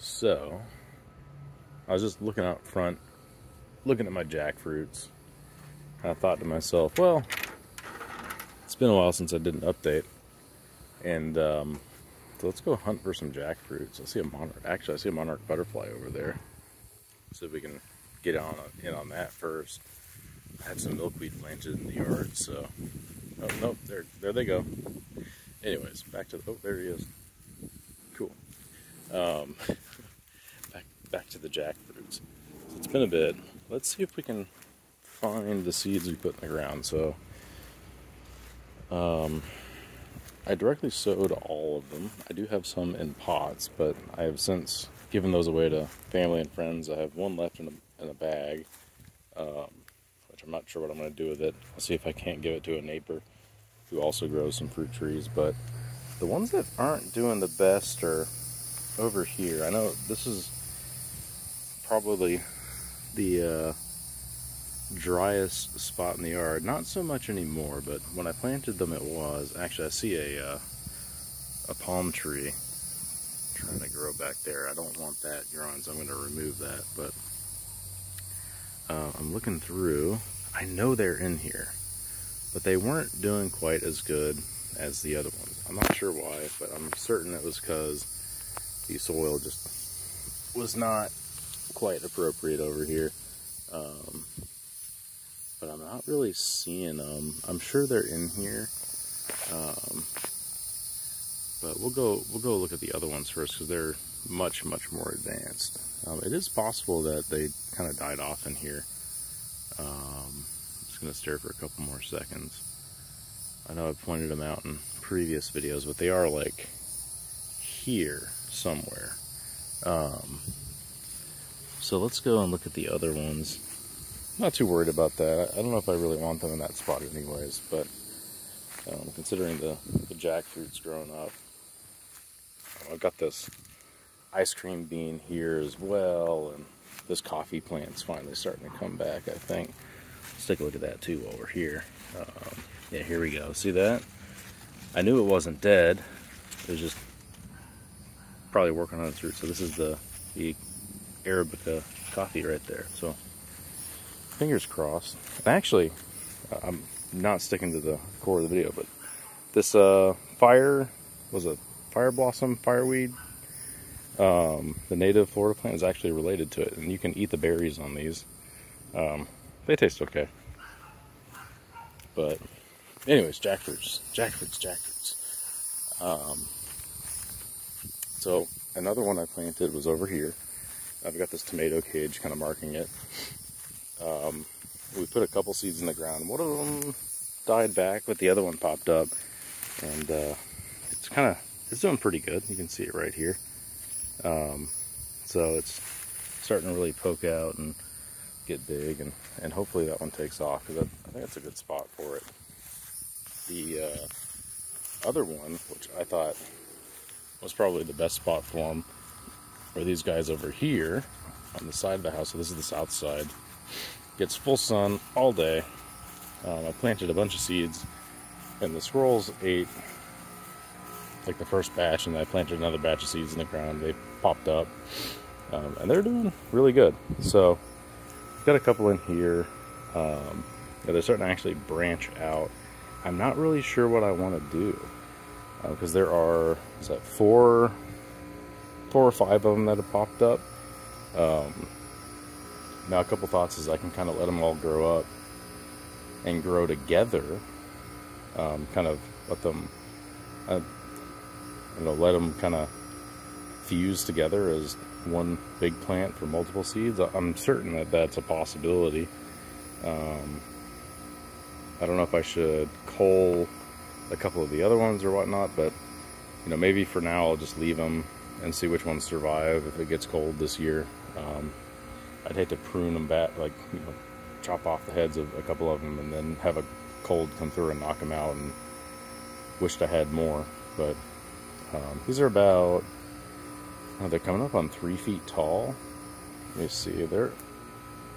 So, I was just looking out front, looking at my jackfruits. I thought to myself, well, it's been a while since I did an update, and so let's go hunt for some jackfruits. I see a monarch. Actually, I see a monarch butterfly over there. See if we can get in on that first. I had some milkweed planted in the yard, so oh nope, there they go. Anyways, back to oh, there he is. Cool. Back to the jackfruits. So it's been a bit. Let's see if we can find the seeds we put in the ground. So I directly sowed all of them. I do have some in pots, but I have since given those away to family and friends. I have one left in a bag, which I'm not sure what I'm going to do with it. I'll see if I can't give it to a neighbor who also grows some fruit trees. But the ones that aren't doing the best are over here. I know this is probably the driest spot in the yard. Not so much anymore, but when I planted them it was. Actually, I see a palm tree trying to grow back there. I don't want that growing, so I'm going to remove that. But I'm looking through. I know they're in here, but they weren't doing quite as good as the other ones. I'm not sure why, but I'm certain it was because the soil just was not quite appropriate over here. But I'm not really seeing them. I'm sure they're in here. But we'll go look at the other ones first because they're much more advanced. It is possible that they kind of died off in here. I'm just gonna stare for a couple more seconds. I know I've pointed them out in previous videos, but they are like here somewhere. So let's go and look at the other ones. I'm not too worried about that. I don't know if I really want them in that spot anyways, but considering the jackfruit's growing up. I've got this ice cream bean here as well, and this coffee plant's finally starting to come back, I think. Let's take a look at that too while we're here. Yeah, here we go. See that? I knew it wasn't dead. It was just probably working on its roots. So this is the Arabica coffee right there. So fingers crossed. Actually, I'm not sticking to the core of the video, but this fire blossom fireweed, the native Florida plant, is actually related to it, and you can eat the berries on these. They taste okay. But anyways, jackfruits. So another one I planted was over here. I've got this tomato cage kind of marking it. We put a couple seeds in the ground. One of them died back, but the other one popped up, and it's doing pretty good. You can see it right here. So it's starting to really poke out and get big, and hopefully that one takes off, because I think that's a good spot for it. The other one, which I thought was probably the best spot for them, are these guys over here on the side of the house. So this is the south side. Gets full sun all day. I planted a bunch of seeds, and the squirrels ate like the first batch, and I planted another batch of seeds in the ground. They popped up, and they're doing really good. So got a couple in here. They're starting to actually branch out. I'm not really sure what I want to do, because there are, is that four or five of them that have popped up. Now a couple thoughts is I can kind of let them all grow up and grow together, kind of let them, let them kind of fuse together as one big plant for multiple seeds. I'm certain that that's a possibility. I don't know if I should cull a couple of the other ones or whatnot, but maybe for now I'll just leave them and see which ones survive if it gets cold this year. I'd hate to prune them back, like chop off the heads of a couple of them and then have a cold come through and knock them out, and wished I had more. But these are about, they're coming up on 3 feet tall. Let me see, they're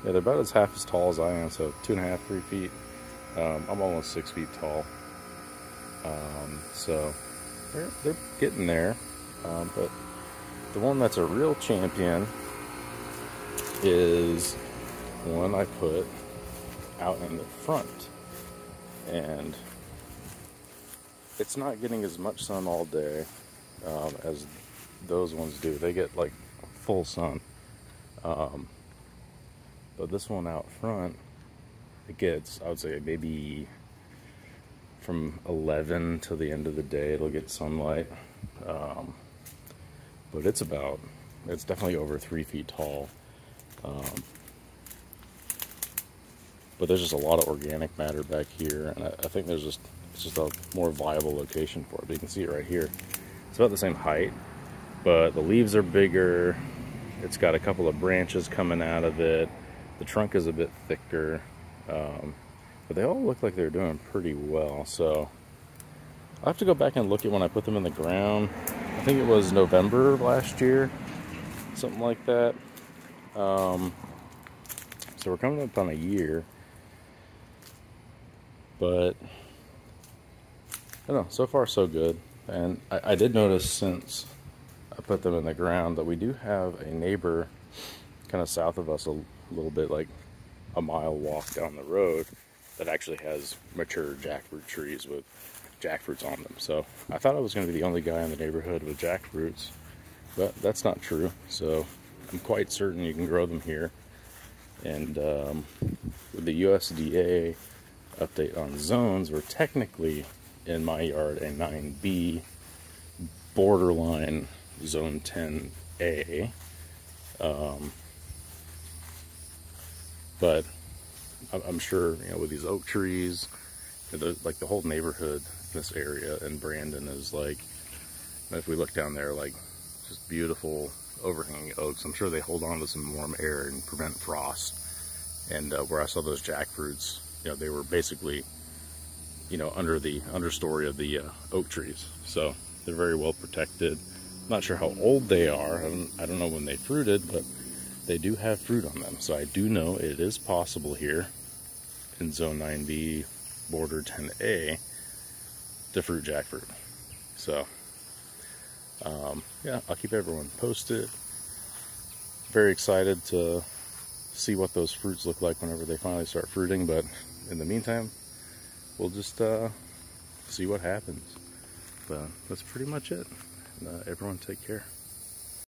about half as tall as I am, so 2.5, 3 feet. I'm almost 6 feet tall. So they're getting there, but the one that's a real champion is one I put out in the front, and it's not getting as much sun all day as those ones do. They get like full sun, but this one out front, it gets, I would say, maybe from 11 till the end of the day it'll get sunlight, but it's definitely over 3 feet tall. But there's just a lot of organic matter back here, and I think it's just a more viable location for it. But you can see it right here. It's about the same height, but the leaves are bigger. It's got a couple of branches coming out of it. The trunk is a bit thicker, but they all look like they're doing pretty well. So I'll have to go back and look at when I put them in the ground. I think it was November of last year, something like that. So we're coming up on a year. But I don't know, so far so good. And I did notice since I put them in the ground that we do have a neighbor kind of south of us a little bit, like a mile walk down the road, that actually has mature jackfruit trees with jackfruits on them. So I thought I was going to be the only guy in the neighborhood with jackfruits, but that's not true. So I'm quite certain you can grow them here. And with the USDA update on zones, we're technically in my yard a 9B, borderline zone 10A, but I'm sure, you know, with these oak trees, like the whole neighborhood in this area and Brandon is like, if we look down there, like just beautiful overhanging oaks. I'm sure they hold on to some warm air and prevent frost. And where I saw those jackfruits, you know, they were basically, you know, under the understory of the oak trees. So they're very well protected. I'm not sure how old they are. I don't know when they fruited, but they do have fruit on them. So I do know it is possible here in zone 9B, border 10A, to fruit jackfruit. So yeah, I'll keep everyone posted. Very excited to see what those fruits look like whenever they finally start fruiting, but in the meantime, we'll just see what happens. But that's pretty much it. Everyone take care.